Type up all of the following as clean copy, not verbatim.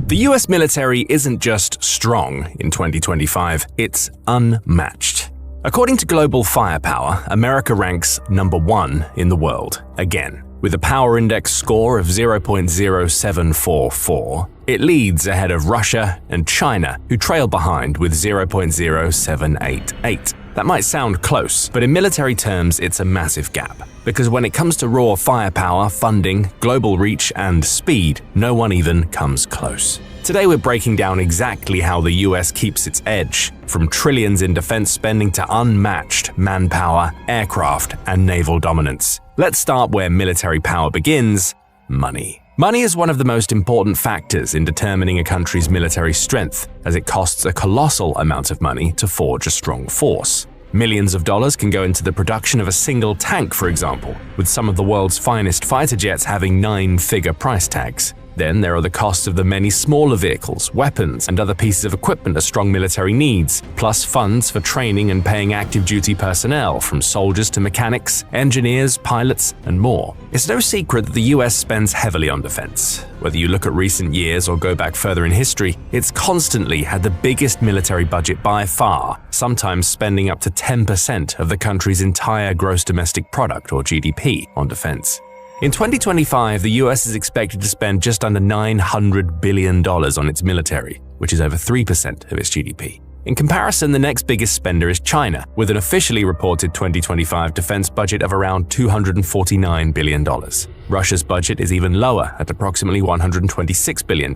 The US military isn't just strong in 2025, it's unmatched. According to Global Firepower, America ranks number 1 in the world, again. With a power index score of 0.0744, it leads ahead of Russia and China, who trail behind with 0.0788. That might sound close, but in military terms, it's a massive gap. Because when it comes to raw firepower, funding, global reach, and speed, no one even comes close. Today we're breaking down exactly how the US keeps its edge, from trillions in defense spending to unmatched manpower, aircraft, and naval dominance. Let's start where military power begins: money. Money is one of the most important factors in determining a country's military strength, as it costs a colossal amount of money to forge a strong force. Millions of dollars can go into the production of a single tank, for example, with some of the world's finest fighter jets having 9-figure price tags. Then there are the costs of the many smaller vehicles, weapons, and other pieces of equipment a strong military needs, plus funds for training and paying active duty personnel, from soldiers to mechanics, engineers, pilots, and more. It's no secret that the US spends heavily on defense. Whether you look at recent years or go back further in history, it's constantly had the biggest military budget by far, sometimes spending up to 10% of the country's entire gross domestic product, or GDP, on defense. In 2025, the US is expected to spend just under $900 billion on its military, which is over 3% of its GDP. In comparison, the next biggest spender is China, with an officially reported 2025 defense budget of around $249 billion. Russia's budget is even lower at approximately $126 billion.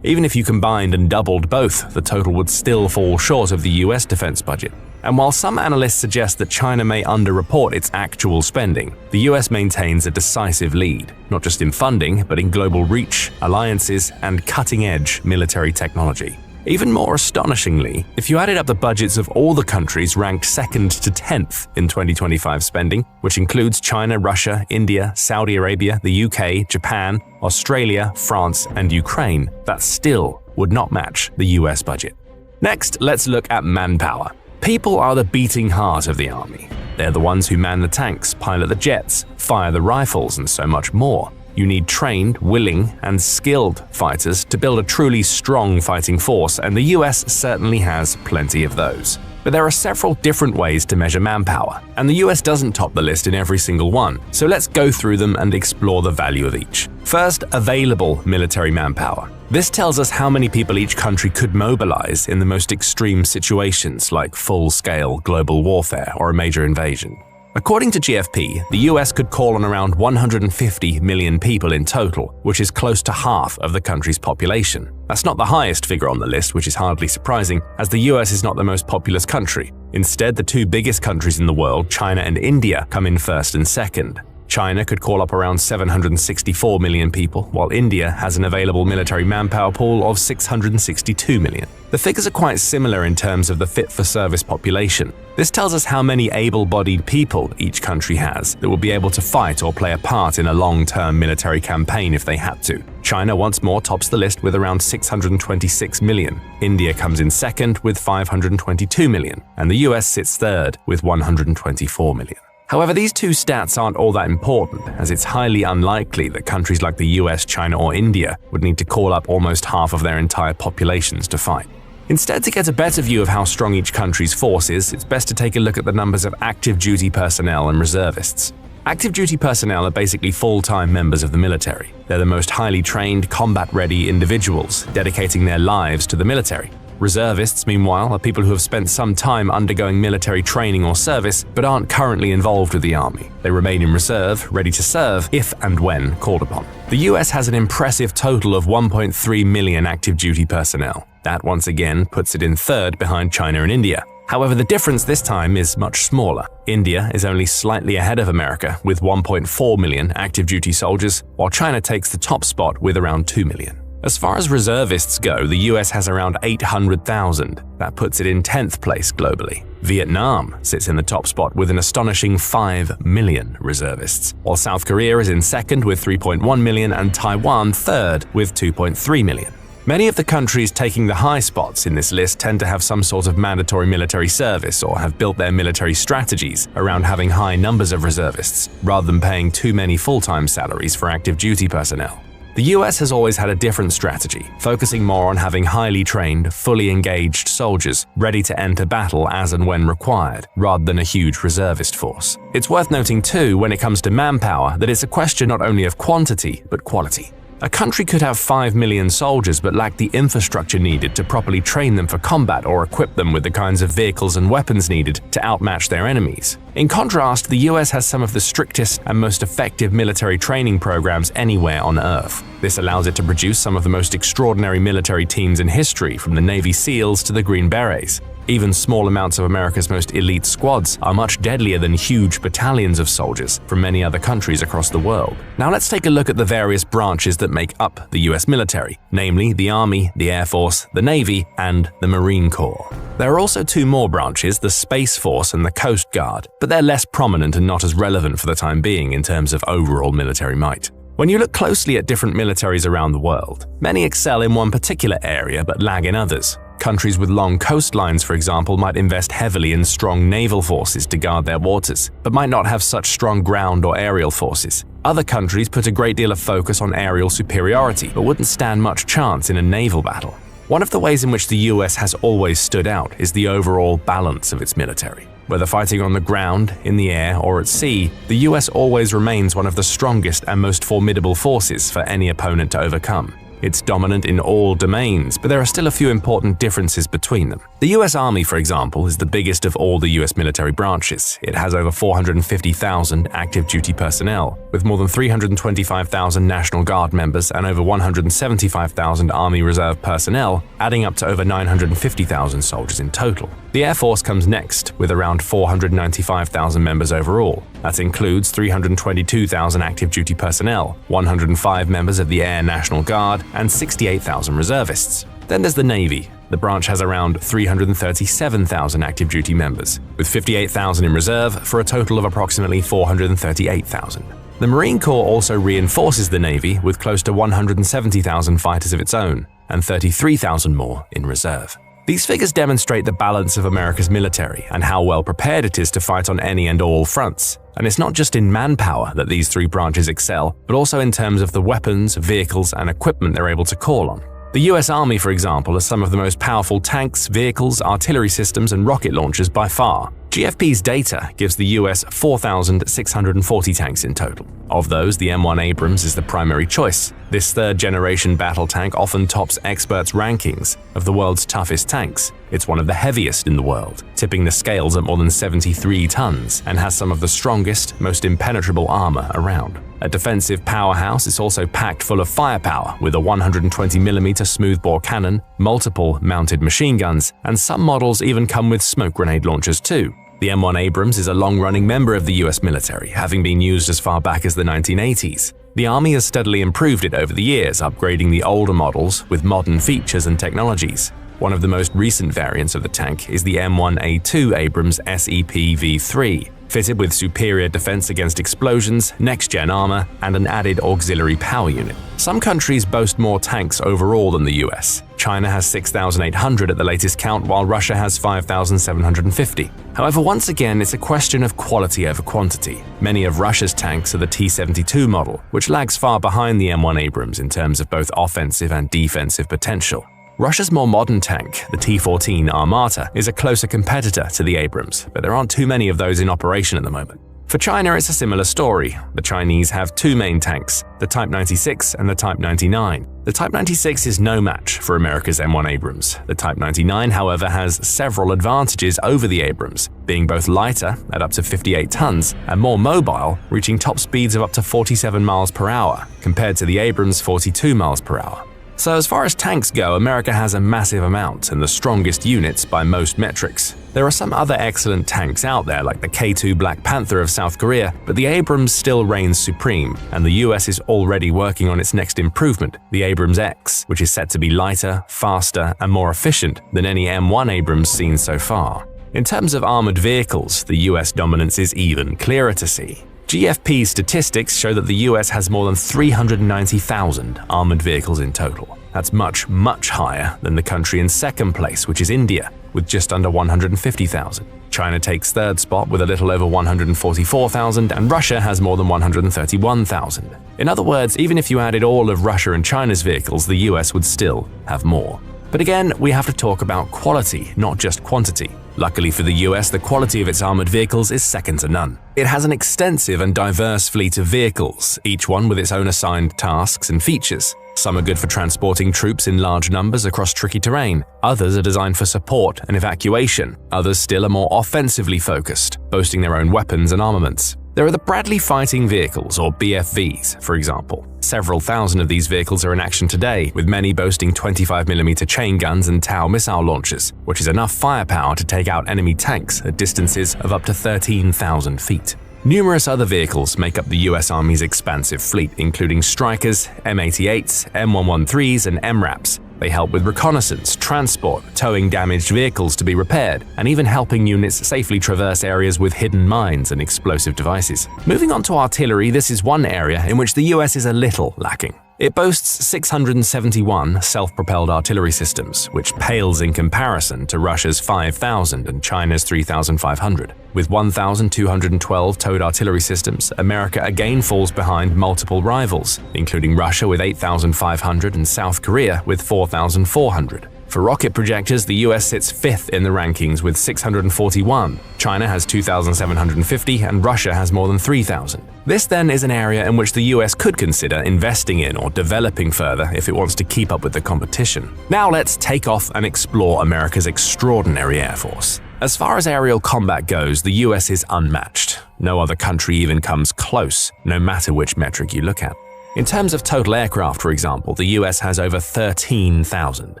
Even if you combined and doubled both, the total would still fall short of the US defense budget. And while some analysts suggest that China may underreport its actual spending, the US maintains a decisive lead, not just in funding, but in global reach, alliances, and cutting-edge military technology. Even more astonishingly, if you added up the budgets of all the countries ranked 2nd to 10th in 2025 spending, which includes China, Russia, India, Saudi Arabia, the UK, Japan, Australia, France, and Ukraine, that still would not match the US budget. Next, let's look at manpower. People are the beating heart of the army. They're the ones who man the tanks, pilot the jets, fire the rifles, and so much more. You need trained, willing, and skilled fighters to build a truly strong fighting force, and the US certainly has plenty of those. But there are several different ways to measure manpower, and the US doesn't top the list in every single one, so let's go through them and explore the value of each. First, available military manpower. This tells us how many people each country could mobilize in the most extreme situations like full-scale global warfare or a major invasion. According to GFP, the US could call on around 150 million people in total, which is close to half of the country's population. That's not the highest figure on the list, which is hardly surprising, as the US is not the most populous country. Instead, the two biggest countries in the world, China and India, come in first and second. China could call up around 764 million people, while India has an available military manpower pool of 662 million. The figures are quite similar in terms of the fit-for-service population. This tells us how many able-bodied people each country has that will be able to fight or play a part in a long-term military campaign if they had to. China once more tops the list with around 626 million. India comes in second with 522 million, and the US sits third with 124 million. However, these two stats aren't all that important, as it's highly unlikely that countries like the US, China, or India would need to call up almost half of their entire populations to fight. Instead, to get a better view of how strong each country's force is, it's best to take a look at the numbers of active duty personnel and reservists. Active duty personnel are basically full-time members of the military. They're the most highly trained, combat-ready individuals, dedicating their lives to the military. Reservists, meanwhile, are people who have spent some time undergoing military training or service but aren't currently involved with the army. They remain in reserve, ready to serve if and when called upon. The US has an impressive total of 1.3 million active duty personnel. That once again puts it in third behind China and India. However, the difference this time is much smaller. India is only slightly ahead of America with 1.4 million active duty soldiers, while China takes the top spot with around 2 million. As far as reservists go, the US has around 800,000. That puts it in 10th place globally. Vietnam sits in the top spot with an astonishing 5 million reservists, while South Korea is in second with 3.1 million and Taiwan third with 2.3 million. Many of the countries taking the high spots in this list tend to have some sort of mandatory military service or have built their military strategies around having high numbers of reservists, rather than paying too many full-time salaries for active duty personnel. The US has always had a different strategy, focusing more on having highly trained, fully engaged soldiers ready to enter battle as and when required, rather than a huge reservist force. It's worth noting too, when it comes to manpower, that it's a question not only of quantity, but quality. A country could have 5 million soldiers but lack the infrastructure needed to properly train them for combat or equip them with the kinds of vehicles and weapons needed to outmatch their enemies. In contrast, the US has some of the strictest and most effective military training programs anywhere on Earth. This allows it to produce some of the most extraordinary military teams in history, from the Navy SEALs to the Green Berets. Even small amounts of America's most elite squads are much deadlier than huge battalions of soldiers from many other countries across the world. Now let's take a look at the various branches that make up the US military, namely the Army, the Air Force, the Navy, and the Marine Corps. There are also two more branches, the Space Force and the Coast Guard, but they're less prominent and not as relevant for the time being in terms of overall military might. When you look closely at different militaries around the world, many excel in one particular area but lag in others. Countries with long coastlines, for example, might invest heavily in strong naval forces to guard their waters, but might not have such strong ground or aerial forces. Other countries put a great deal of focus on aerial superiority, but wouldn't stand much chance in a naval battle. One of the ways in which the US has always stood out is the overall balance of its military. Whether fighting on the ground, in the air, or at sea, the US always remains one of the strongest and most formidable forces for any opponent to overcome. It's dominant in all domains, but there are still a few important differences between them. The US Army, for example, is the biggest of all the US military branches. It has over 450,000 active duty personnel, with more than 325,000 National Guard members and over 175,000 Army Reserve personnel, adding up to over 950,000 soldiers in total. The Air Force comes next, with around 495,000 members overall. That includes 322,000 active duty personnel, 105 members of the Air National Guard, and 68,000 reservists. Then there's the Navy. The branch has around 337,000 active duty members, with 58,000 in reserve for a total of approximately 438,000. The Marine Corps also reinforces the Navy with close to 170,000 fighters of its own, and 33,000 more in reserve. These figures demonstrate the balance of America's military and how well prepared it is to fight on any and all fronts. And it's not just in manpower that these three branches excel, but also in terms of the weapons, vehicles, and equipment they're able to call on. The US Army, for example, has some of the most powerful tanks, vehicles, artillery systems, and rocket launchers by far. GFP's data gives the US 4,640 tanks in total. Of those, the M1 Abrams is the primary choice. This third-generation battle tank often tops experts' rankings of the world's toughest tanks. It's one of the heaviest in the world, tipping the scales at more than 73 tons, and has some of the strongest, most impenetrable armor around. A defensive powerhouse, it's also packed full of firepower with a 120mm smoothbore cannon, multiple mounted machine guns, and some models even come with smoke grenade launchers too. The M1 Abrams is a long-running member of the US military, having been used as far back as the 1980s. The Army has steadily improved it over the years, upgrading the older models with modern features and technologies. One of the most recent variants of the tank is the M1A2 Abrams SEP V3, fitted with superior defense against explosions, next-gen armor, and an added auxiliary power unit. Some countries boast more tanks overall than the US. China has 6,800 at the latest count, while Russia has 5,750. However, once again, it's a question of quality over quantity. Many of Russia's tanks are the T-72 model, which lags far behind the M1 Abrams in terms of both offensive and defensive potential. Russia's more modern tank, the T-14 Armata, is a closer competitor to the Abrams, but there aren't too many of those in operation at the moment. For China, it's a similar story. The Chinese have two main tanks, the Type 96 and the Type 99. The Type 96 is no match for America's M1 Abrams. The Type 99, however, has several advantages over the Abrams, being both lighter at up to 58 tons and more mobile, reaching top speeds of up to 47 miles per hour, compared to the Abrams' 42 miles per hour. So as far as tanks go, America has a massive amount and the strongest units by most metrics. There are some other excellent tanks out there like the K2 Black Panther of South Korea, but the Abrams still reigns supreme, and the US is already working on its next improvement, the Abrams X, which is set to be lighter, faster, and more efficient than any M1 Abrams seen so far. In terms of armored vehicles, the US dominance is even clearer to see. GFP statistics show that the US has more than 390,000 armored vehicles in total. That's much, much higher than the country in second place, which is India, with just under 150,000. China takes third spot with a little over 144,000, and Russia has more than 131,000. In other words, even if you added all of Russia and China's vehicles, the US would still have more. But again, we have to talk about quality, not just quantity. Luckily for the US, the quality of its armored vehicles is second to none. It has an extensive and diverse fleet of vehicles, each one with its own assigned tasks and features. Some are good for transporting troops in large numbers across tricky terrain. Others are designed for support and evacuation. Others still are more offensively focused, boasting their own weapons and armaments. There are the Bradley Fighting Vehicles, or BFVs, for example. Several thousand of these vehicles are in action today, with many boasting 25mm chain guns and Tau missile launchers, which is enough firepower to take out enemy tanks at distances of up to 13,000 feet. Numerous other vehicles make up the US Army's expansive fleet, including Strykers, M88s, M113s, and MRAPs. They help with reconnaissance, transport, towing damaged vehicles to be repaired, and even helping units safely traverse areas with hidden mines and explosive devices. Moving on to artillery, this is one area in which the US is a little lacking. It boasts 671 self-propelled artillery systems, which pales in comparison to Russia's 5,000 and China's 3,500. With 1,212 towed artillery systems, America again falls behind multiple rivals, including Russia with 8,500 and South Korea with 4,400. For rocket projectors, the US sits fifth in the rankings with 641. China has 2,750 and Russia has more than 3,000. This then is an area in which the US could consider investing in or developing further if it wants to keep up with the competition. Now let's take off and explore America's extraordinary Air Force. As far as aerial combat goes, the US is unmatched. No other country even comes close, no matter which metric you look at. In terms of total aircraft, for example, the US has over 13,000.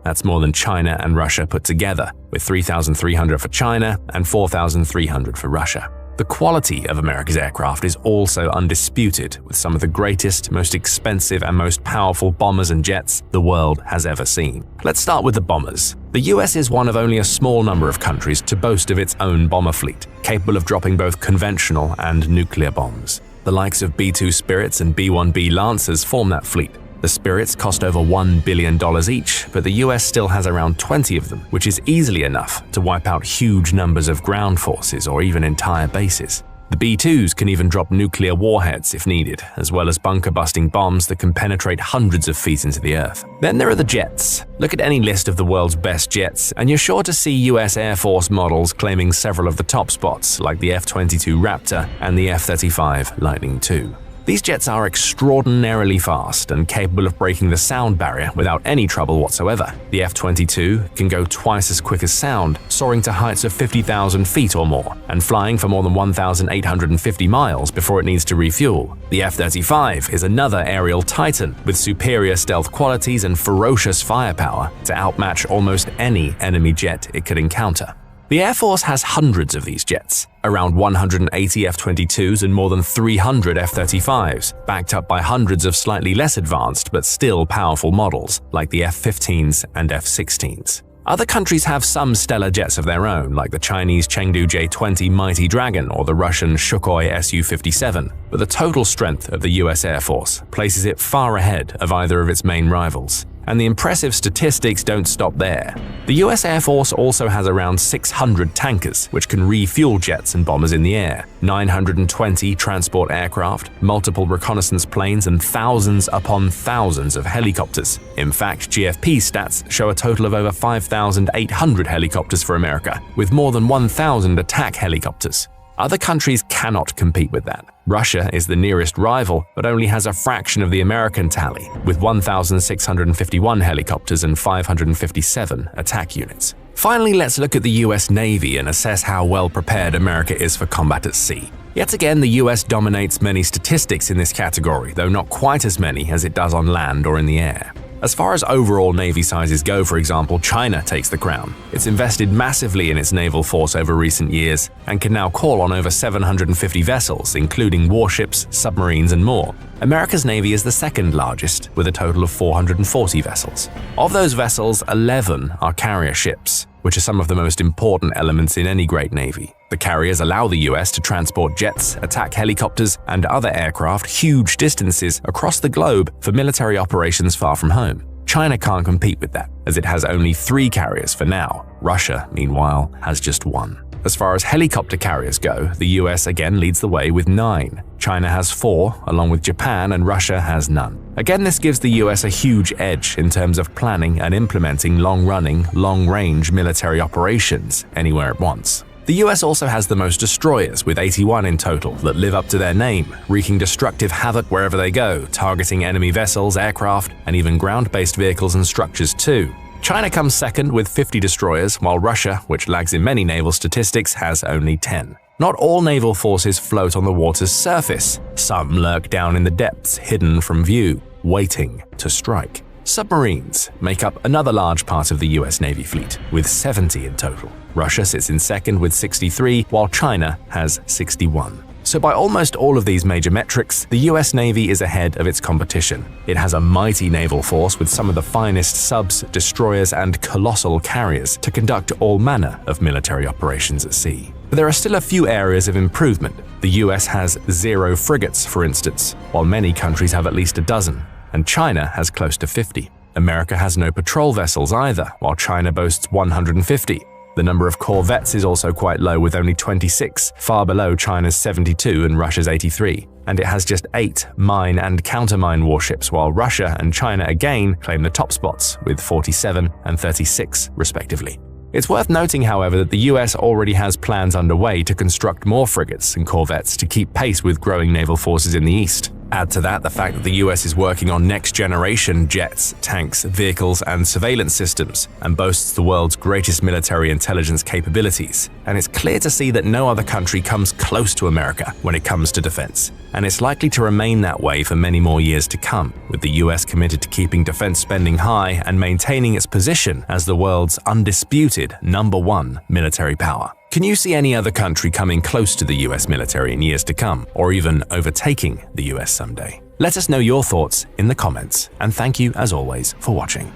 That's more than China and Russia put together, with 3,300 for China and 4,300 for Russia. The quality of America's aircraft is also undisputed, with some of the greatest, most expensive, and most powerful bombers and jets the world has ever seen. Let's start with the bombers. The US is one of only a small number of countries to boast of its own bomber fleet, capable of dropping both conventional and nuclear bombs. The likes of B-2 Spirits and B-1B Lancers form that fleet. The Spirits cost over $1 billion each, but the US still has around 20 of them, which is easily enough to wipe out huge numbers of ground forces or even entire bases. The B-2s can even drop nuclear warheads if needed, as well as bunker-busting bombs that can penetrate hundreds of feet into the earth. Then there are the jets. Look at any list of the world's best jets, and you're sure to see US Air Force models claiming several of the top spots, like the F-22 Raptor and the F-35 Lightning II. These jets are extraordinarily fast and capable of breaking the sound barrier without any trouble whatsoever. The F-22 can go twice as quick as sound, soaring to heights of 50,000 feet or more, and flying for more than 1,850 miles before it needs to refuel. The F-35 is another aerial titan with superior stealth qualities and ferocious firepower to outmatch almost any enemy jet it could encounter. The Air Force has hundreds of these jets, around 180 F-22s and more than 300 F-35s, backed up by hundreds of slightly less advanced but still powerful models, like the F-15s and F-16s. Other countries have some stellar jets of their own, like the Chinese Chengdu J-20 Mighty Dragon or the Russian Sukhoi Su-57, but the total strength of the US Air Force places it far ahead of either of its main rivals. And the impressive statistics don't stop there. The US Air Force also has around 600 tankers, which can refuel jets and bombers in the air, 920 transport aircraft, multiple reconnaissance planes, and thousands upon thousands of helicopters. In fact, GFP stats show a total of over 5,800 helicopters for America, with more than 1,000 attack helicopters. Other countries cannot compete with that. Russia is the nearest rival, but only has a fraction of the American tally, with 1,651 helicopters and 557 attack units. Finally, let's look at the US Navy and assess how well prepared America is for combat at sea. Yet again, the US dominates many statistics in this category, though not quite as many as it does on land or in the air. As far as overall Navy sizes go, for example, China takes the crown. It's invested massively in its naval force over recent years and can now call on over 750 vessels, including warships, submarines, and more. America's Navy is the second largest, with a total of 440 vessels. Of those vessels, 11 are carrier ships, which are some of the most important elements in any great navy. The carriers allow the US to transport jets, attack helicopters, and other aircraft huge distances across the globe for military operations far from home. China can't compete with that, as it has only 3 carriers for now. Russia, meanwhile, has just 1. As far as helicopter carriers go, the US again leads the way with 9. China has 4, along with Japan, and Russia has none. Again, this gives the US a huge edge in terms of planning and implementing long-running, long-range military operations anywhere it wants. The US also has the most destroyers, with 81 in total, that live up to their name, wreaking destructive havoc wherever they go, targeting enemy vessels, aircraft, and even ground-based vehicles and structures too. China comes second with 50 destroyers, while Russia, which lags in many naval statistics, has only 10. Not all naval forces float on the water's surface. Some lurk down in the depths, hidden from view, waiting to strike. Submarines make up another large part of the US Navy fleet, with 70 in total. Russia sits in second with 63, while China has 61. So by almost all of these major metrics, the US Navy is ahead of its competition. It has a mighty naval force with some of the finest subs, destroyers, and colossal carriers to conduct all manner of military operations at sea. But there are still a few areas of improvement. The US has 0 frigates, for instance, while many countries have at least a dozen, and China has close to 50. America has no patrol vessels either, while China boasts 150. The number of corvettes is also quite low, with only 26, far below China's 72 and Russia's 83. And it has just 8 mine and countermine warships, while Russia and China again claim the top spots with 47 and 36 respectively. It's worth noting, however, that the US already has plans underway to construct more frigates and corvettes to keep pace with growing naval forces in the East. Add to that the fact that the US is working on next-generation jets, tanks, vehicles, and surveillance systems, and boasts the world's greatest military intelligence capabilities. And it's clear to see that no other country comes close to America when it comes to defense. And it's likely to remain that way for many more years to come, with the US committed to keeping defense spending high and maintaining its position as the world's undisputed #1 military power. Can you see any other country coming close to the US military in years to come, or even overtaking the US someday? Let us know your thoughts in the comments, and thank you as always for watching.